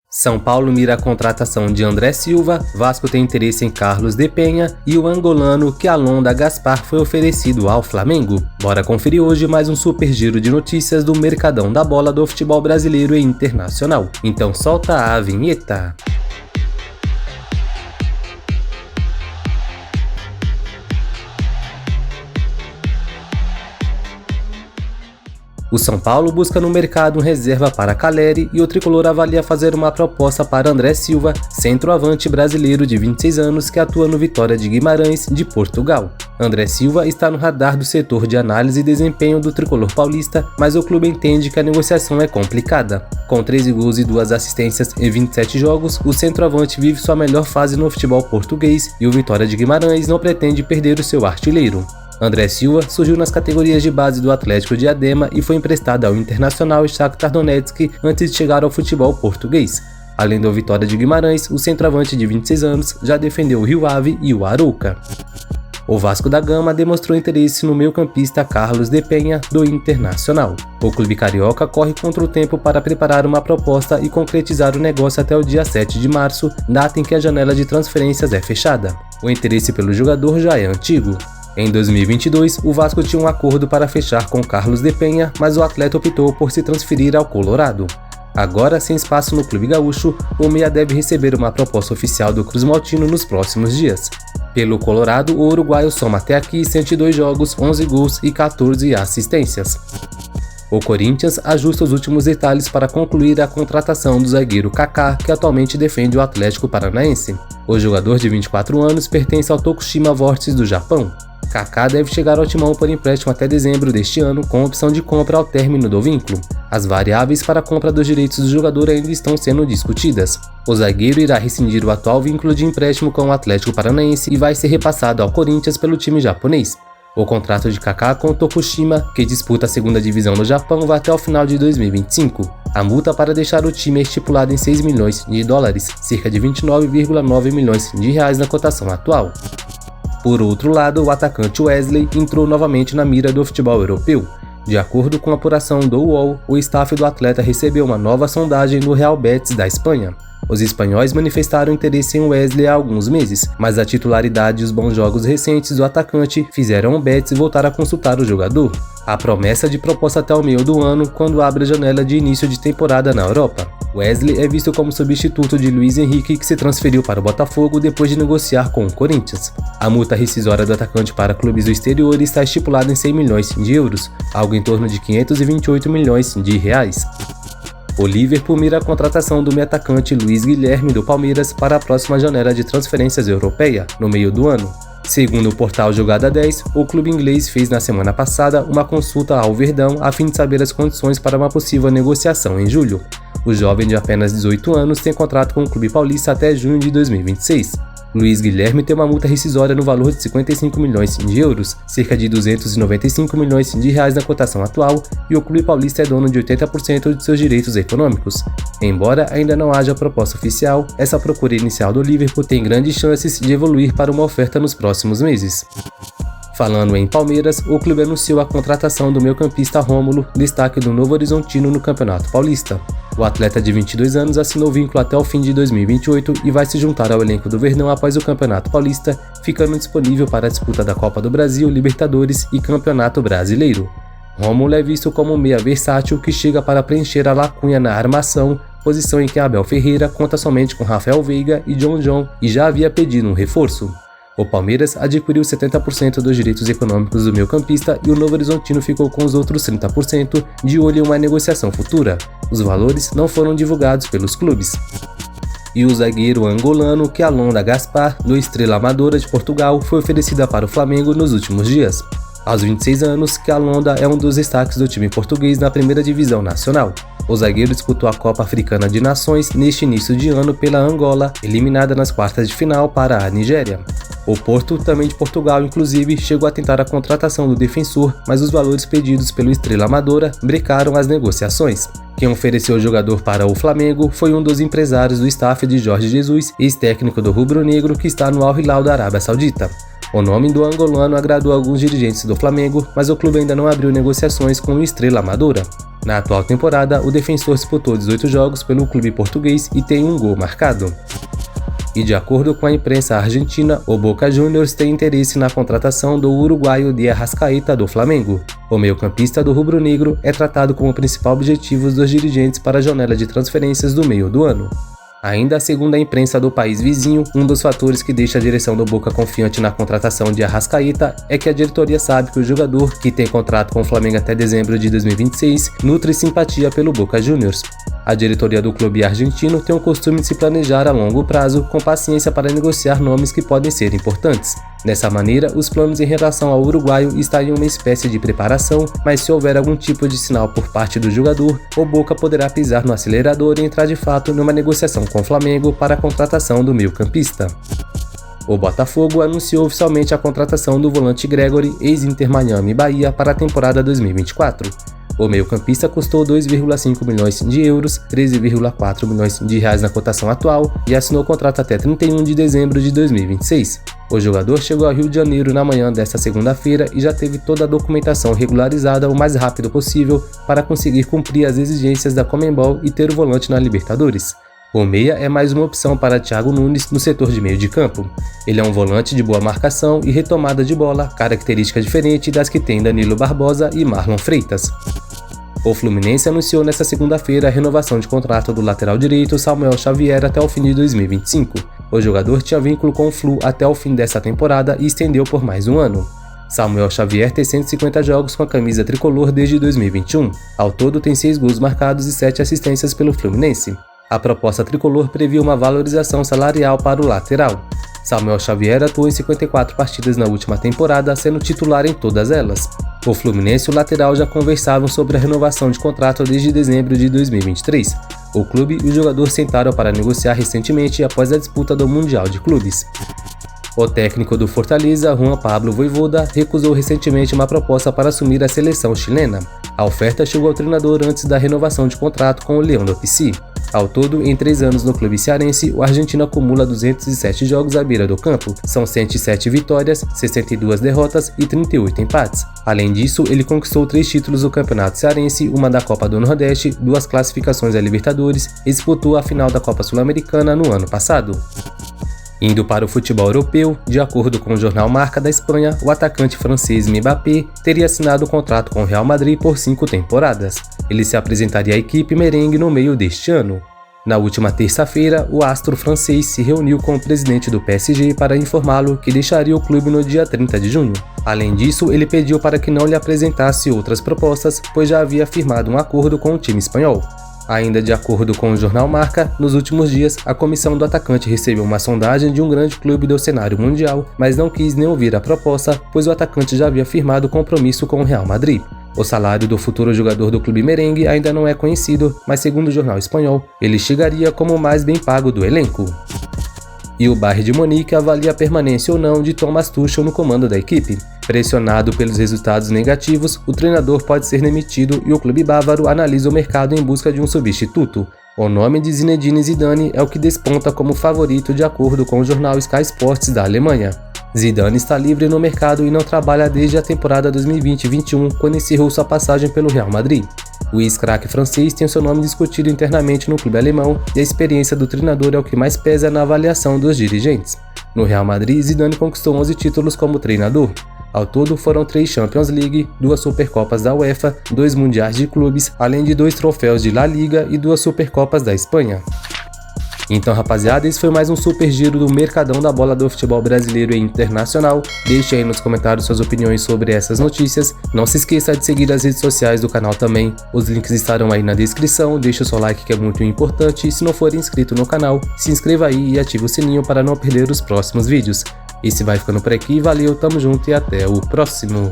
São Paulo mira a contratação de André Silva, Vasco tem interesse em Carlos de Penha e o angolano Kealonda Gaspar foi oferecido ao Flamengo. Bora conferir hoje mais um super giro de notícias do mercadão da bola do futebol brasileiro e internacional. Então solta a vinheta. O São Paulo busca no mercado um reserva para Caleri e o tricolor avalia fazer uma proposta para André Silva, centroavante brasileiro de 26 anos que atua no Vitória de Guimarães, de Portugal. André Silva está no radar do setor de análise e desempenho do tricolor paulista, mas o clube entende que a negociação é complicada. Com 13 gols e 2 assistências em 27 jogos, o centroavante vive sua melhor fase no futebol português e o Vitória de Guimarães não pretende perder o seu artilheiro. André Silva surgiu nas categorias de base do Atlético de Adema e foi emprestado ao Internacional Shakhtar Donetsk antes de chegar ao futebol português. Além do Vitória de Guimarães, o centroavante de 26 anos já defendeu o Rio Ave e o Arouca. O Vasco da Gama demonstrou interesse no meio-campista Carlos de Penha, do Internacional. O clube carioca corre contra o tempo para preparar uma proposta e concretizar o negócio até o dia 7 de março, data em que a janela de transferências é fechada. O interesse pelo jogador já é antigo. Em 2022, o Vasco tinha um acordo para fechar com Carlos de Penha, mas o atleta optou por se transferir ao Colorado. Agora, sem espaço no clube gaúcho, o meia deve receber uma proposta oficial do Cruz Maltino nos próximos dias. Pelo Colorado, o uruguaio soma até aqui 102 jogos, 11 gols e 14 assistências. O Corinthians ajusta os últimos detalhes para concluir a contratação do zagueiro Kaká, que atualmente defende o Atlético Paranaense. O jogador de 24 anos pertence ao Tokushima Vortis do Japão. Kaká deve chegar ao timão por empréstimo até dezembro deste ano, com opção de compra ao término do vínculo. As variáveis para a compra dos direitos do jogador ainda estão sendo discutidas. O zagueiro irá rescindir o atual vínculo de empréstimo com o Atlético Paranaense e vai ser repassado ao Corinthians pelo time japonês. O contrato de Kaká com o Tokushima, que disputa a segunda divisão no Japão, vai até o final de 2025. A multa para deixar o time é estipulada em 6 milhões de dólares, cerca de 29,9 milhões de reais na cotação atual. Por outro lado, o atacante Wesley entrou novamente na mira do futebol europeu. De acordo com a apuração do UOL, o staff do atleta recebeu uma nova sondagem no Real Betis da Espanha. Os espanhóis manifestaram interesse em Wesley há alguns meses, mas a titularidade e os bons jogos recentes do atacante fizeram o Betis voltar a consultar o jogador. A promessa de proposta até o meio do ano, quando abre a janela de início de temporada na Europa. Wesley é visto como substituto de Luiz Henrique, que se transferiu para o Botafogo depois de negociar com o Corinthians. A multa rescisória do atacante para clubes do exterior está estipulada em 100 milhões de euros, algo em torno de 528 milhões de reais. O Liverpool mira a contratação do meio-atacante Luiz Guilherme do Palmeiras para a próxima janela de transferências europeia, no meio do ano. Segundo o portal Jogada 10, o clube inglês fez na semana passada uma consulta ao Verdão a fim de saber as condições para uma possível negociação em julho. O jovem de apenas 18 anos tem contrato com o clube paulista até junho de 2026. Luiz Guilherme tem uma multa rescisória no valor de 55 milhões de euros, cerca de 295 milhões de reais na cotação atual, e o clube paulista é dono de 80% de seus direitos econômicos. Embora ainda não haja proposta oficial, essa procura inicial do Liverpool tem grandes chances de evoluir para uma oferta nos próximos meses. Falando em Palmeiras, o clube anunciou a contratação do meio-campista Rômulo, destaque do Novo Horizontino no Campeonato Paulista. O atleta de 22 anos assinou vínculo até o fim de 2028 e vai se juntar ao elenco do Verdão após o Campeonato Paulista, ficando disponível para a disputa da Copa do Brasil, Libertadores e Campeonato Brasileiro. Rômulo é visto como um meia versátil que chega para preencher a lacuna na armação, posição em que Abel Ferreira conta somente com Rafael Veiga e John e já havia pedido um reforço. O Palmeiras adquiriu 70% dos direitos econômicos do meio-campista e o Novo Horizontino ficou com os outros 30%, de olho em uma negociação futura. Os valores não foram divulgados pelos clubes. E o zagueiro angolano Kealonda Gaspar, do Estrela Amadora de Portugal, foi oferecida para o Flamengo nos últimos dias. Aos 26 anos, Kealonda é um dos destaques do time português na primeira divisão nacional. O zagueiro disputou a Copa Africana de Nações neste início de ano pela Angola, eliminada nas quartas de final para a Nigéria. O Porto, também de Portugal inclusive, chegou a tentar a contratação do defensor, mas os valores pedidos pelo Estrela Amadora brecaram as negociações. Quem ofereceu o jogador para o Flamengo foi um dos empresários do staff de Jorge Jesus, ex-técnico do rubro-negro que está no Al Hilal da Arábia Saudita. O nome do angolano agradou alguns dirigentes do Flamengo, mas o clube ainda não abriu negociações com o Estrela Amadora. Na atual temporada, o defensor disputou 18 jogos pelo clube português e tem um gol marcado. E de acordo com a imprensa argentina, o Boca Juniors tem interesse na contratação do uruguaio de Arrascaeta do Flamengo. O meio-campista do rubro-negro é tratado como o principal objetivo dos dirigentes para a janela de transferências do meio do ano. Ainda segundo a imprensa do país vizinho, um dos fatores que deixa a direção do Boca confiante na contratação de Arrascaeta é que a diretoria sabe que o jogador, que tem contrato com o Flamengo até dezembro de 2026, nutre simpatia pelo Boca Juniors. A diretoria do clube argentino tem o costume de se planejar a longo prazo, com paciência para negociar nomes que podem ser importantes. Dessa maneira, os planos em relação ao uruguaio estão em uma espécie de preparação, mas se houver algum tipo de sinal por parte do jogador, o Boca poderá pisar no acelerador e entrar de fato numa negociação com o Flamengo para a contratação do meio-campista. O Botafogo anunciou oficialmente a contratação do volante Gregore, ex-Inter Miami Bahia, para a temporada 2024. O meio-campista custou 2,5 milhões de euros, 13,4 milhões de reais na cotação atual, e assinou o contrato até 31 de dezembro de 2026. O jogador chegou ao Rio de Janeiro na manhã desta segunda-feira e já teve toda a documentação regularizada o mais rápido possível para conseguir cumprir as exigências da Conmebol e ter o volante na Libertadores. O meia é mais uma opção para Thiago Nunes no setor de meio de campo. Ele é um volante de boa marcação e retomada de bola, característica diferente das que tem Danilo Barbosa e Marlon Freitas. O Fluminense anunciou nesta segunda-feira a renovação de contrato do lateral direito Samuel Xavier até o fim de 2025. O jogador tinha vínculo com o Flu até o fim dessa temporada e estendeu por mais um ano. Samuel Xavier tem 150 jogos com a camisa tricolor desde 2021. Ao todo tem 6 gols marcados e 7 assistências pelo Fluminense. A proposta tricolor previa uma valorização salarial para o lateral. Samuel Xavier atuou em 54 partidas na última temporada, sendo titular em todas elas. O Fluminense e o lateral já conversavam sobre a renovação de contrato desde dezembro de 2023. O clube e o jogador sentaram para negociar recentemente após a disputa do Mundial de Clubes. O técnico do Fortaleza, Juan Pablo Vojvoda, recusou recentemente uma proposta para assumir a seleção chilena. A oferta chegou ao treinador antes da renovação de contrato com o Leão do Pici. Ao todo, em 3 anos no clube cearense, o argentino acumula 207 jogos à beira do campo. São 107 vitórias, 62 derrotas e 38 empates. Além disso, ele conquistou 3 títulos do Campeonato Cearense, uma da Copa do Nordeste, 2 classificações à Libertadores e disputou a final da Copa Sul-Americana no ano passado. Indo para o futebol europeu, de acordo com o jornal Marca da Espanha, o atacante francês Mbappé teria assinado um contrato com o Real Madrid por 5 temporadas. Ele se apresentaria à equipe merengue no meio deste ano. Na última terça-feira, o astro francês se reuniu com o presidente do PSG para informá-lo que deixaria o clube no dia 30 de junho. Além disso, ele pediu para que não lhe apresentasse outras propostas, pois já havia firmado um acordo com o time espanhol. Ainda de acordo com o jornal Marca, nos últimos dias, a comissão do atacante recebeu uma sondagem de um grande clube do cenário mundial, mas não quis nem ouvir a proposta, pois o atacante já havia firmado compromisso com o Real Madrid. O salário do futuro jogador do clube merengue ainda não é conhecido, mas segundo o jornal espanhol, ele chegaria como o mais bem pago do elenco. E o Bayern de Munique avalia a permanência ou não de Thomas Tuchel no comando da equipe. Pressionado pelos resultados negativos, o treinador pode ser demitido e o clube bávaro analisa o mercado em busca de um substituto. O nome de Zinedine Zidane é o que desponta como favorito de acordo com o jornal Sky Sports da Alemanha. Zidane está livre no mercado e não trabalha desde a temporada 2020-21, quando encerrou sua passagem pelo Real Madrid. O ex-craque francês tem seu nome discutido internamente no clube alemão e a experiência do treinador é o que mais pesa na avaliação dos dirigentes. No Real Madrid, Zidane conquistou 11 títulos como treinador. Ao todo, foram 3 Champions League, 2 Supercopas da UEFA, 2 Mundiais de Clubes, além de 2 troféus de La Liga e 2 Supercopas da Espanha. Então, rapaziada, esse foi mais um super giro do mercadão da bola do futebol brasileiro e internacional. Deixe aí nos comentários suas opiniões sobre essas notícias. Não se esqueça de seguir as redes sociais do canal também. Os links estarão aí na descrição. Deixe o seu like que é muito importante. E se não for inscrito no canal, se inscreva aí e ative o sininho para não perder os próximos vídeos. Esse vai ficando por aqui. Valeu, tamo junto e até o próximo.